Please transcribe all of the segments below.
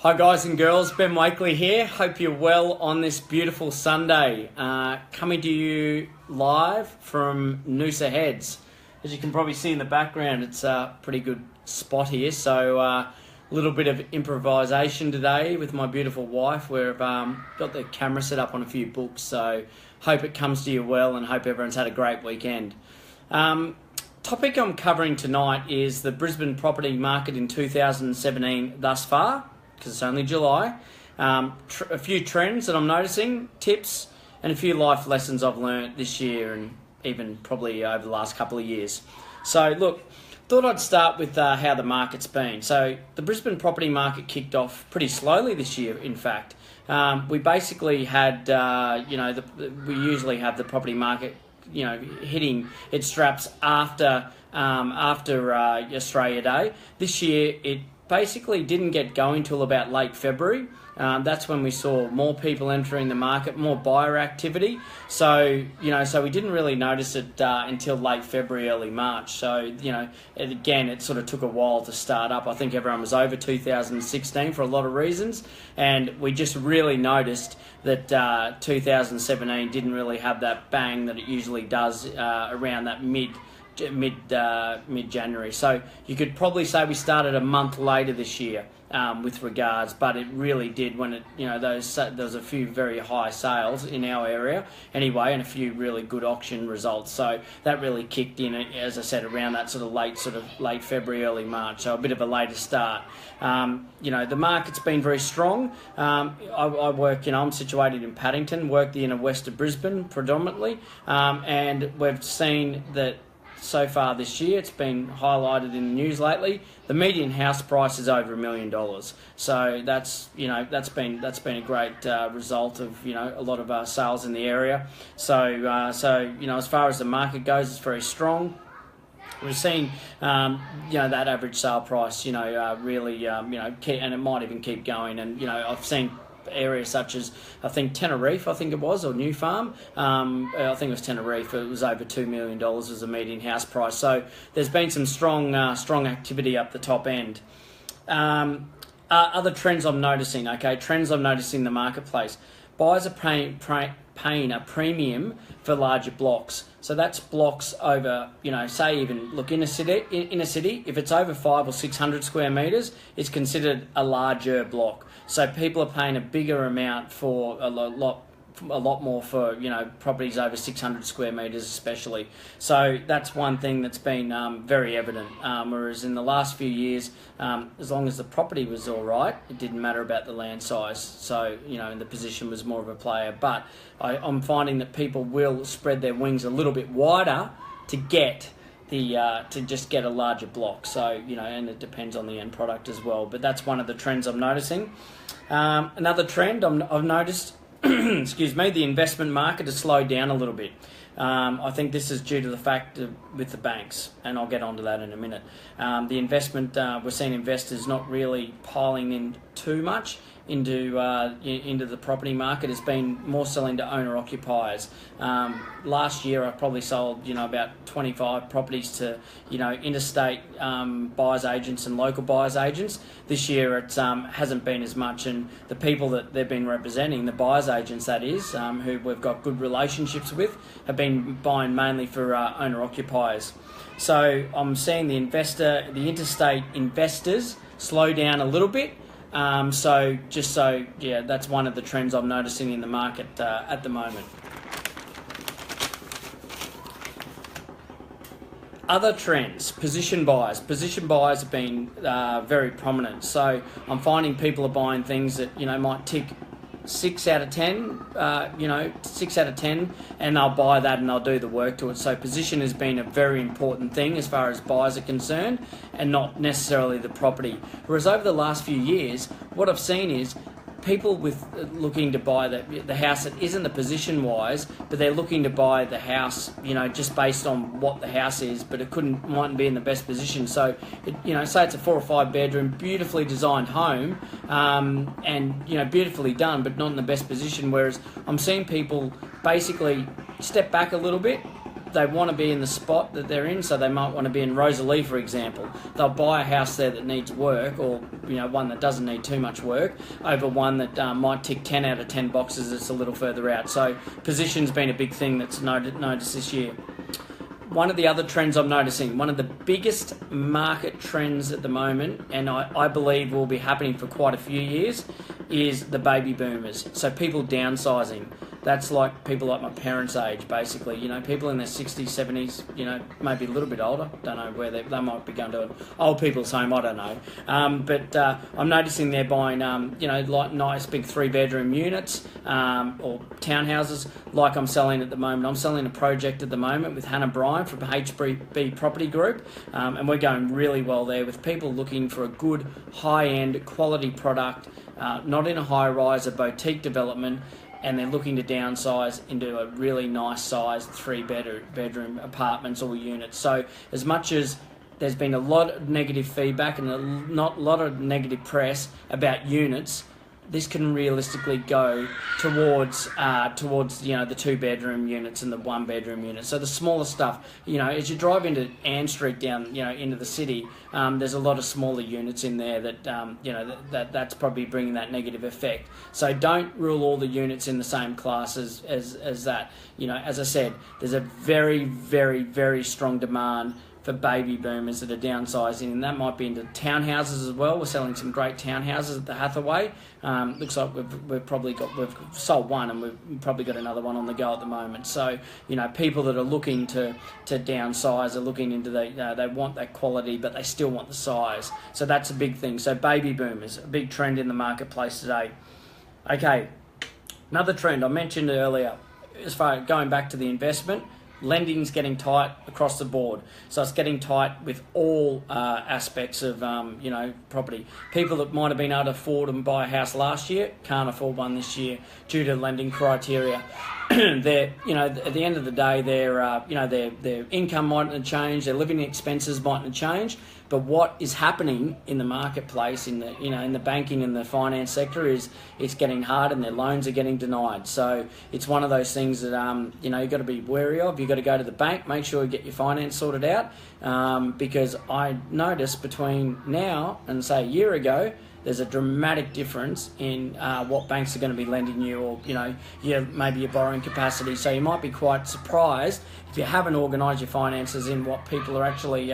Hi guys and girls, Ben Wakely here. Hope you're well on this beautiful Sunday. Coming to you live from Noosa Heads. As you can probably see in the background, it's a pretty good spot here. So a little bit of improvisation today with my beautiful wife. We've got the camera set up on a few books, so hope it comes to you well and hope everyone's had a great weekend. Topic I'm covering tonight is the Brisbane property market in 2017 thus far, because it's only July. A few trends that I'm noticing, tips, and a few life lessons I've learnt this year and even probably over the last couple of years. So look, thought I'd start with how the market's been. So the Brisbane property market kicked off pretty slowly this year, in fact. We basically had, we usually have the property market, hitting its straps after Australia Day. This year, it basically didn't get going till about late February. That's when we saw more people entering the market, more buyer activity. So we didn't really notice it until late February, early March. So, it sort of took a while to start up. I think everyone was over 2016 for a lot of reasons. And we just really noticed that 2017 didn't really have that bang that it usually does around that mid-January. So you could probably say we started a month later this year with regards, but it really did when there was a few very high sales in our area anyway, and a few really good auction results. So that really kicked in, as I said, around that sort of late February, early March. So a bit of a later start. The market's been very strong. I work, I'm situated in Paddington, work the inner west of Brisbane predominantly, and we've seen that so far this year, it's been highlighted in the news lately. The median house price is over $1 million. So that's been a great result of a lot of our sales in the area. So as far as the market goes, it's very strong. We've seen, that average sale price, really, and it might even keep going. And I've seen areas such as, I think Tenerife, or New Farm. I think it was Tenerife. It was over $2 million as a median house price. So there's been some strong activity up the top end. Other trends I'm noticing. Trends I'm noticing in the marketplace. Buyers are paying a premium for larger blocks. So that's blocks over, say even look in a city. If it's over 500 or 600 square meters, it's considered a larger block. So people are paying a bigger amount for a lot more for properties over 600 square meters especially. So that's one thing that's been very evident. Whereas in the last few years, as long as the property was all right, it didn't matter about the land size. So and the position was more of a player. But I'm finding that people will spread their wings a little bit wider to get to just get a larger block. So and it depends on the end product as well. But that's one of the trends I'm noticing. Another trend I've noticed. Excuse me, the investment market has slowed down a little bit. I think this is due to the fact with the banks, and I'll get onto that in a minute. The investment, we're seeing investors not really piling in too much into the property market. It's been more selling to owner-occupiers. Last year, I probably sold about 25 properties to interstate buyers agents and local buyers agents. This year, it hasn't been as much, and the people that they've been representing, the buyers agents that is, who we've got good relationships with, have been buying mainly for owner-occupiers. So I'm seeing the interstate investors slow down a little bit. That's one of the trends I'm noticing in the market at the moment. Other trends, position buyers. Position buyers have been very prominent. So I'm finding people are buying things that might tick 6 out of 10, 6 out of 10, and they'll buy that and they'll do the work to it. So position has been a very important thing as far as buyers are concerned, and not necessarily the property. Whereas over the last few years, what I've seen is people with looking to buy the house that isn't the position wise, but they're looking to buy the house, just based on what the house is, but it mightn't be in the best position. So, say it's a 4 or 5 bedroom, beautifully designed home, and beautifully done, but not in the best position. Whereas I'm seeing people basically step back a little bit, they want to be in the spot that they're in, so they might want to be in Rosalie, for example. They'll buy a house there that needs work, or one that doesn't need too much work, over one that might tick 10 out of 10 boxes that's a little further out. So position's been a big thing that's noticed this year. One of the other trends I'm noticing, one of the biggest market trends at the moment, and I believe will be happening for quite a few years, is the baby boomers. So people downsizing. That's like people like my parents' age, basically. People in their 60s, 70s, maybe a little bit older. Don't know where they might be going to an old people's home, I don't know. But I'm noticing they're buying, like nice big 3-bedroom units or townhouses like I'm selling at the moment. I'm selling a project at the moment with Hannah Bryan from HB Property Group, and we're going really well there with people looking for a good, high-end, quality product, not in a high-rise, a boutique development, and they're looking to downsize into a really nice sized 3-bedroom apartments or units. So as much as there's been a lot of negative feedback and a lot of negative press about units, this can realistically go towards the 2-bedroom units and the 1-bedroom units. So the smaller stuff, as you drive into Ann Street down, into the city, there's a lot of smaller units in there that, that's probably bringing that negative effect. So don't rule all the units in the same class as that. As I said, there's a very, very, very strong demand for baby boomers that are downsizing, and that might be into townhouses as well. We're selling some great townhouses at the Hathaway. Looks like we've sold one, and we've probably got another one on the go at the moment. So people that are looking to downsize are looking into they want that quality, but they still want the size. So that's a big thing. So baby boomers, a big trend in the marketplace today. Okay, another trend I mentioned earlier, as far as going back to the investment. Lending's getting tight across the board, so it's getting tight with all aspects of property. People that might have been able to afford and buy a house last year can't afford one this year due to lending criteria. They're at the end of the day, their income mightn't change, their living expenses mightn't change, but what is happening in the marketplace, in the banking and the finance sector, is it's getting hard and their loans are getting denied. So it's one of those things that you've got to be wary of. You've got to go to the bank, make sure you get your finance sorted out, because I noticed between now and say a year ago, there's a dramatic difference in what banks are going to be lending you, or maybe your borrowing capacity. So you might be quite surprised if you haven't organised your finances in what people are actually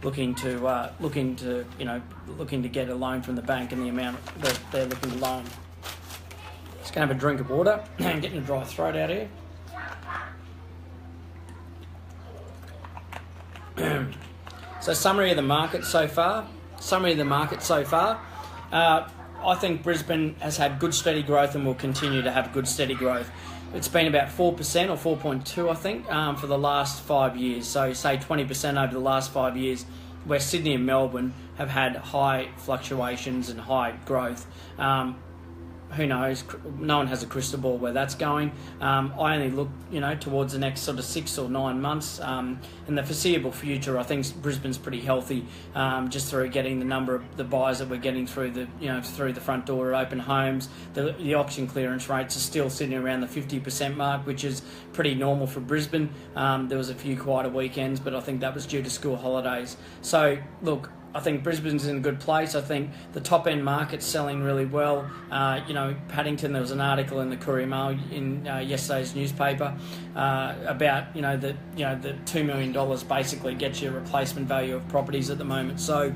looking to get a loan from the bank and the amount that they're looking to loan. Just gonna have a drink of water and getting a dry throat out here. So summary of the market so far. I think Brisbane has had good steady growth and will continue to have good steady growth. It's been about 4% or 4.2, I think, for the last 5 years. So say 20% over the last 5 years, where Sydney and Melbourne have had high fluctuations and high growth. Who knows? No one has a crystal ball where that's going. I only look, towards the next sort of 6 or 9 months. In the foreseeable future, I think Brisbane's pretty healthy, just through getting the number of the buyers that we're getting through the front door at open homes. The auction clearance rates are still sitting around the 50% mark, which is pretty normal for Brisbane. There was a few quieter weekends, but I think that was due to school holidays. So look, I think Brisbane's in a good place. I think the top end market's selling really well. Paddington, there was an article in the Courier Mail in yesterday's newspaper about the $2 million basically gets you a replacement value of properties at the moment. So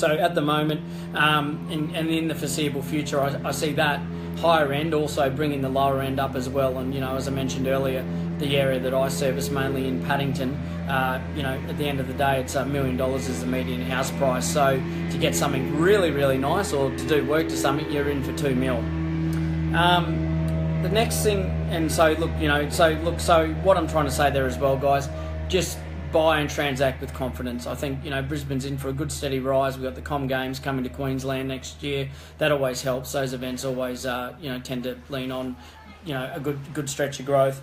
at the moment, and in the foreseeable future, I see that higher end also bringing the lower end up as well. And as I mentioned earlier, the area that I service mainly in Paddington, at the end of the day, it's $1 million is the median house price. So to get something really, really nice, or to do work to something, you're in for $2 million. The next thing, and so what I'm trying to say there as well, guys, just buy and transact with confidence. I think Brisbane's in for a good steady rise. We've got the Com Games coming to Queensland next year. That always helps. Those events always tend to lean on a good stretch of growth.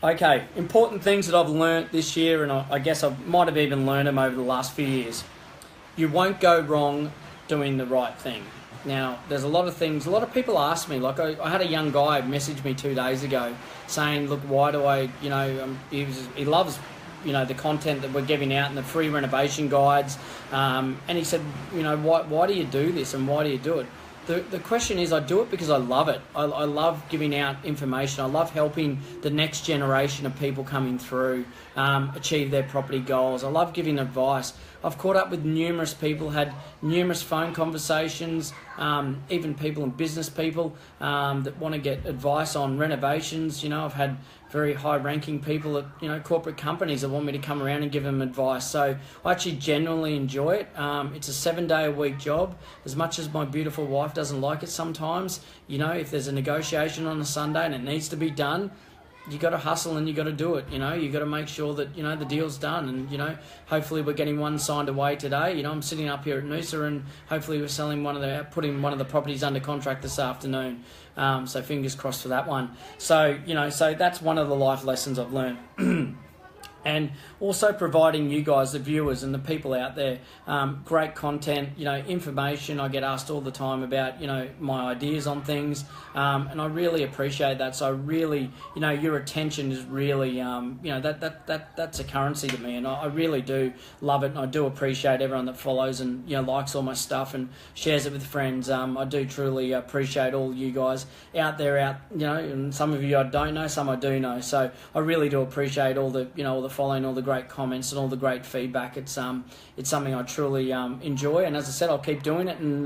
Okay, important things that I've learnt this year, and I guess I might have even learned them over the last few years. You won't go wrong doing the right thing. Now, there's a lot of things, a lot of people ask me, like I had a young guy message me 2 days ago saying, look, why do I, he loves, the content that we're giving out and the free renovation guides. And he said, why do you do this and why do you do it? The question is, I do it because I love it. I love giving out information. I love helping the next generation of people coming through achieve their property goals. I love giving advice. I've caught up with numerous people, had numerous phone conversations, even people and business people that want to get advice on renovations. I've had very high-ranking people at corporate companies that want me to come around and give them advice. So I actually genuinely enjoy it. It's a 7-day-a-week job. As much as my beautiful wife doesn't like it sometimes, if there's a negotiation on a Sunday and it needs to be done, you got to hustle and you got to do it. You got to make sure that the deal's done, and hopefully we're getting one signed away today. I'm sitting up here at Noosa, and hopefully we're selling putting one of the properties under contract this afternoon. So fingers crossed for that one. So so that's one of the life lessons I've learned. And also providing you guys, the viewers and the people out there, great content, information. I get asked all the time about, my ideas on things, and I really appreciate that. So I really, your attention is really, that's a currency to me, and I really do love it, and I do appreciate everyone that follows and, likes all my stuff and shares it with friends. I do truly appreciate all you guys out there, and some of you I don't know, some I do know. So I really do appreciate all the, all the following, all the great comments and all the great feedback. It's something I truly enjoy, and as I said, I'll keep doing it, and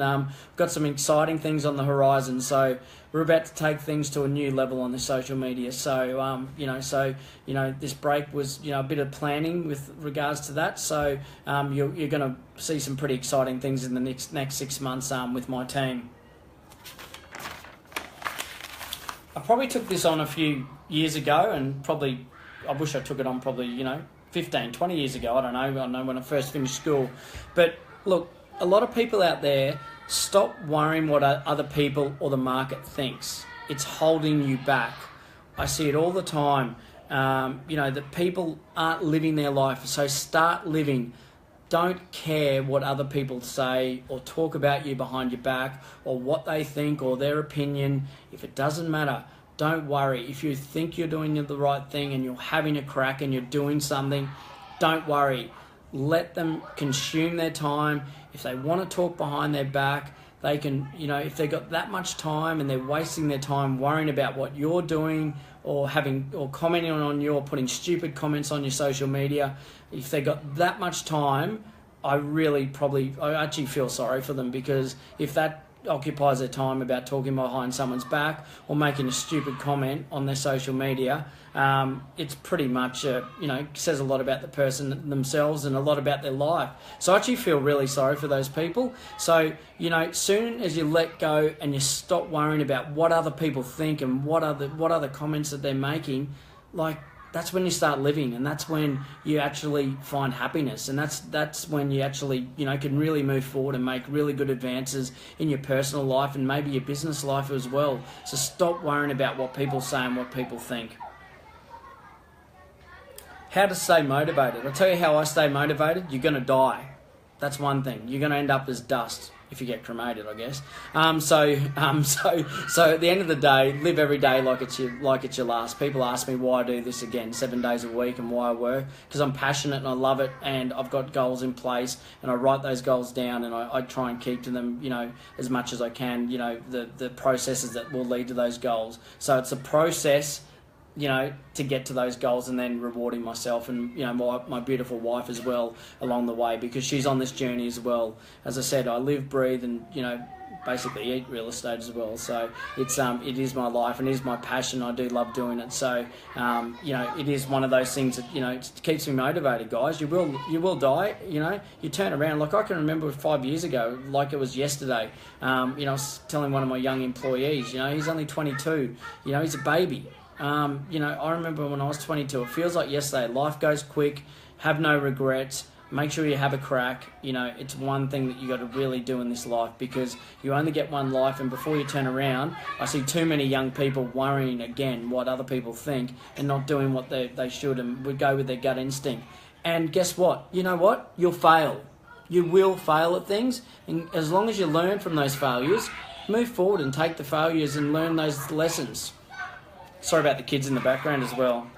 got some exciting things on the horizon. So we're about to take things to a new level on the social media. So this break was a bit of planning with regards to that. So you're going to see some pretty exciting things in the next 6 months with my team. I probably took this on a few years ago, and I wish I took it on 15, 20 years ago. I don't know when I first finished school. But look, a lot of people out there, stop worrying what other people or the market thinks. It's holding you back. I see it all the time. That people aren't living their life. So start living. Don't care what other people say or talk about you behind your back or what they think or their opinion. If it doesn't matter, don't worry. If you think you're doing the right thing and you're having a crack and you're doing something, don't worry. Let them consume their time. If they want to talk behind their back, they can, if they've got that much time and they're wasting their time worrying about what you're doing or commenting on you or putting stupid comments on your social media, if they've got that much time, I actually feel sorry for them, because if that occupies their time about talking behind someone's back or making a stupid comment on their social media, it's pretty much says a lot about the person themselves and a lot about their life. So I actually feel really sorry for those people. So soon as you let go and you stop worrying about what other people think and what other comments that they're making, that's when you start living, and that's when you actually find happiness, and that's when you actually can really move forward and make really good advances in your personal life and maybe your business life as well. So stop worrying about what people say and what people think. How to stay motivated? I'll tell you how I stay motivated. You're going to die. That's one thing. You're going to end up as dust if you get cremated, I guess. So at the end of the day, live every day like it's your last. People ask me why I do this again 7 days a week and why I work, because I'm passionate and I love it, and I've got goals in place, and I write those goals down, and I try and keep to them, as much as I can, the processes that will lead to those goals. So it's a process, to get to those goals, and then rewarding myself and, my beautiful wife as well along the way, because she's on this journey as well. As I said, I live, breathe, and, basically eat real estate as well. So it is my life and it is my passion. I do love doing it. So, it is one of those things that, it keeps me motivated, guys. You will die, you turn around. I can remember 5 years ago, like it was yesterday, I was telling one of my young employees, he's only 22, he's a baby. I remember when I was 22, it feels like yesterday. Life goes quick, have no regrets, make sure you have a crack. It's one thing that you got to really do in this life, because you only get one life, and before you turn around, I see too many young people worrying again what other people think and not doing what they should and would go with their gut instinct. And guess what? You know what? You'll fail. You will fail at things, and as long as you learn from those failures, move forward and take the failures and learn those lessons. Sorry about the kids in the background as well.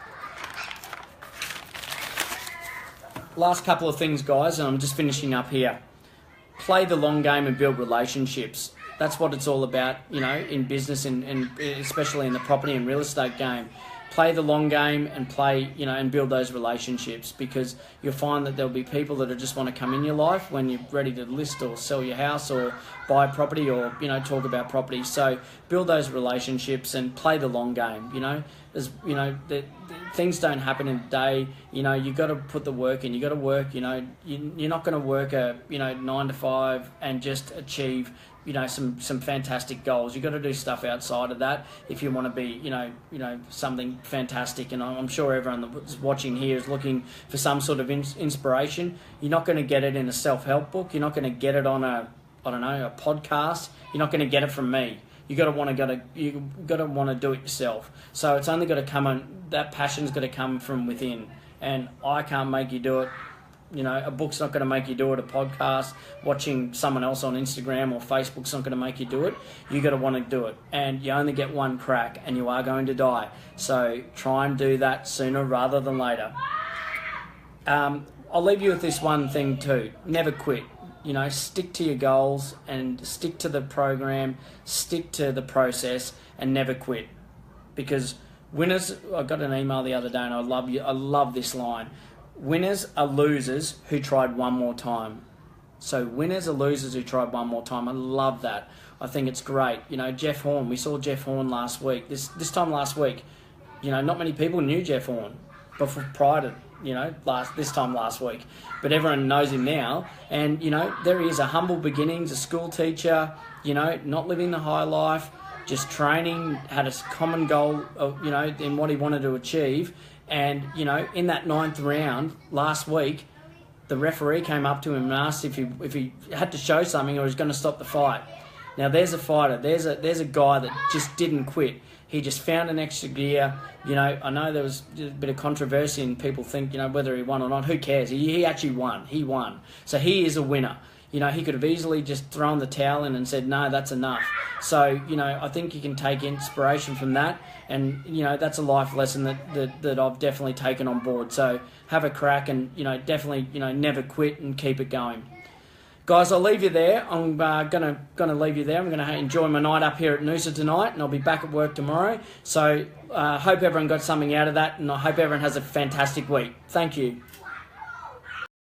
Last couple of things, guys, and I'm just finishing up here. Play the long game and build relationships. That's what it's all about, you know, in business and especially in the property and real estate game. Play the long game and play, you know, and build those relationships, because you'll find that there'll be people that just want to come in your life when you're ready to list or sell your house or buy property or, you know, talk about property. So build those relationships and play the long game, you know. As you know, things don't happen in a day. You know, you got to put the work in. You got to work. You know, you're not going to work a 9 to 5 and just achieve, you know, some fantastic goals. You got to do stuff outside of that if you want to be, you know, something fantastic. And I'm sure everyone that's watching here is looking for some sort of inspiration. You're not going to get it in a self-help book. You're not going to get it on a podcast. You're not going to get it from me. You got to want to do it yourself. So it's only got to come on. That passion's got to come from within, and I can't make you do it. You know, a book's not going to make you do it. A podcast, watching someone else on Instagram or Facebook's not going to make you do it. You got to want to do it, and you only get one crack, and you are going to die. So try and do that sooner rather than later. I'll leave you with this one thing too: never quit. You know, stick to your goals and stick to the program, stick to the process, and never quit. Because winners, I got an email the other day and I love this line. Winners are losers who tried one more time. So winners are losers who tried one more time. I love that. I think it's great. You know, Jeff Horn, we saw Jeff Horn last week. This time last week, you know, not many people knew Jeff Horn prior to, you know, this time last week, but everyone knows him now. And you know, there he is, a humble beginnings, a school teacher, you know, not living the high life, just training, had a common goal of, you know, in what he wanted to achieve. And you know, in that 9th round last week, the referee came up to him and asked if he had to show something or he was going to stop the fight. Now there's a fighter, there's a guy that just didn't quit. He just found an extra gear. You know, I know there was a bit of controversy and people think, you know, whether he won or not. Who cares? He actually won. He won. So he is a winner. You know, he could have easily just thrown the towel in and said, no, that's enough. So, you know, I think you can take inspiration from that. And, you know, that's a life lesson that I've definitely taken on board. So have a crack and, you know, definitely, you know, never quit and keep it going. Guys, I'll leave you there. I'm gonna leave you there. I'm gonna enjoy my night up here at Noosa tonight, and I'll be back at work tomorrow. So hope everyone got something out of that, and I hope everyone has a fantastic week. Thank you.